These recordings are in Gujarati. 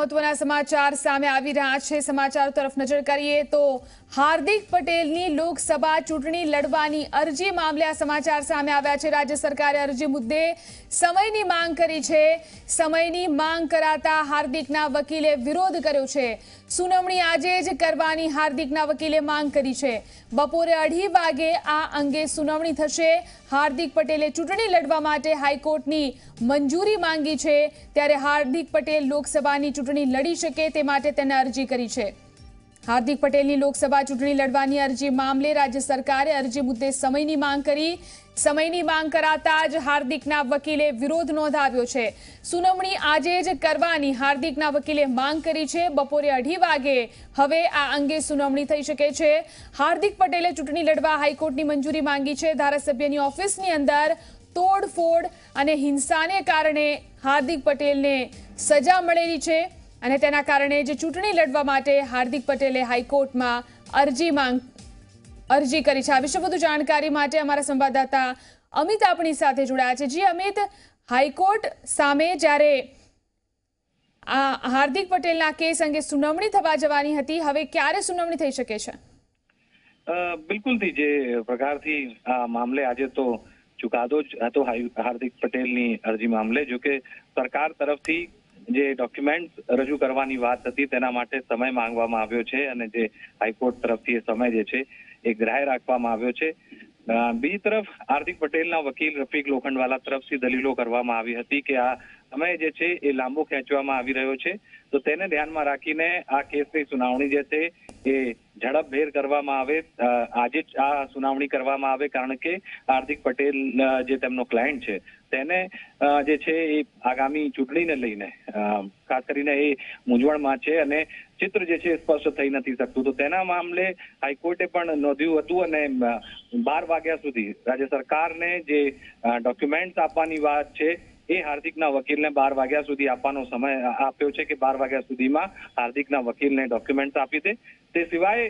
મહત્વના સમાચાર સામે આવી રહ્યા છે। સમાચાર તરફ નજર કરીએ તો હાર્દિક પટેલની લોકસભા ચૂંટણી લડવાની અરજી મામલે આ સમાચાર સામે આવ્યા છે। રાજ્ય સરકારે અરજી મુદ્દે સમયની માંગ કરી છે। સમયની માંગ કરાતા હાર્દિકના વકીલે વિરોધ કર્યો છે। સુનાવણી આજે જ કરવાની હાર્દિકના વકીલે માંગ કરી છે। બપોરે 2:30 વાગે આ અંગે સુનાવણી થશે। હાર્દિક પટેલે ચૂંટણી લડવા માટે હાઈકોર્ટની મંજૂરી માંગી છે, ત્યારે હાર્દિક પટેલ લોકસભાની ચૂંટણી લડી શકે તે માટે તેને અરજી કરી છે। હાર્દિક પટેલની લોકસભા ચૂંટણી લડવાની અરજી મામલે રાજ્ય સરકારે અરજી મુદ્દે સમયની માંગ કરી। સમયની માંગ કરાતા જ હાર્દિકના વકીલે વિરોધ નોંધાવ્યો છે। સુનાવણી આજે જ કરવાની હાર્દિકના વકીલે માંગ કરી છે। બપોરે 2:30 વાગે હવે આ અંગે સુનાવણી થઈ શકે છે। હાર્દિક પટેલે ચૂંટણી લડવા હાઈકોર્ટની મંજૂરી માંગી છે। ધારાસભ્યની ઓફિસની અંદર તોડફોડ અને હિંસાને કારણે હાર્દિક પટેલને સજા મળેલી છે અને તેના કારણે જે ચૂંટણી લડવા માટે હાર્દિક પટેલે હાઈકોર્ટમાં અરજી કરી છે। આ વિશે વધુ જાણકારી માટે અમારા સંવાદદાતા અમિત આપણી સાથે જોડાયા છે। જી અમિત, હાઈકોર્ટ સામે જ્યારે આ હાર્દિક પટેલના કેસ અંગે સુનાવણી થવા જવાની હતી, હવે ક્યારે સુનાવણી થઈ શકે છે? બિલકુલથી જે પ્રકારથી આ મામલે આજે તો ચુકાદો જ હતો હાર્દિક પટેલની અરજી મામલે, જો કે સરકાર તરફથી જે ડોક્યુમેન્ટ રજૂ કરવાની વાત હતી તેના માટે સમય માંગવામાં આવ્યો છે અને જે હાઈકોર્ટ તરફથી એ સમય જે છે એ ગ્રાહ્ય રાખવામાં આવ્યો છે। બીજી તરફ હાર્દિક પટેલના વકીલ રફીક લોખંડવાલા તરફથી દલીલો કરવામાં આવી હતી કે આ સમય જે છે એ લાંબો ખેંચવામાં આવી રહ્યો છે, તો તેને ધ્યાનમાં રાખીને આ કેસની સુનાવણી જે છે એ ઝડપભેર કરવામાં આવે, આજે જ આ સુનાવણી કરવામાં આવે, કારણ કે હાર્દિક પટેલ જે તેમનો ક્લાયન્ટ છે તેને જે છે એ આગામી ચૂંટણીને લઈને ખાસ કરીને એ મૂંઝવણમાં છે અને ચિત્ર જે છે સ્પષ્ટ થઈ નથી શકતું, તો તેના મામલે હાઈકોર્ટે પણ નોંધ્યું હતું અને 12 વાગ્યા સુધી રાજ્ય સરકારને જે ડોક્યુમેન્ટ આપવાની વાત છે એ હાર્દિકના વકીલને 12 વાગ્યા સુધી આપવાનો સમય આપ્યો છે કે 12 વાગ્યા સુધીમાં હાર્દિકના વકીલને ડોક્યુમેન્ટ આપી દે। તે સિવાય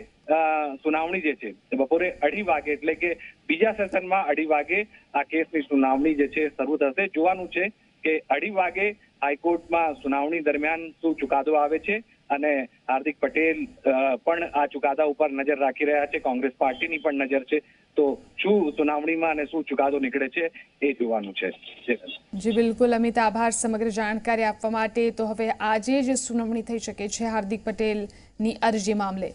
સુનાવણી જે છે બપોરે 2:30 વાગે એટલે કે બીજા સેશનમાં 2:30 વાગે આ કેસની સુનાવણી જે છે શરૂ થશે। જોવાનું છે કે 2:30 વાગે હાઈકોર્ટમાં સુનાવણી દરમિયાન શું ચુકાદો આવે છે અને હાર્દિક પટેલ પણ આ ચુકાદા ઉપર નજર રાખી રહ્યા છે, કોંગ્રેસ પાર્ટીની પણ નજર છે, તો શું સુનાવણીમાં અને શું ચુકાદો નીકળે છે એ જોવાનું છે। જી બિલકુલ અમિત, આભાર સમગ્ર જાણકારી આપવા માટે। તો હવે આજે જ સુનાવણી થઈ શકે છે હાર્દિક પટેલની અરજી મામલે।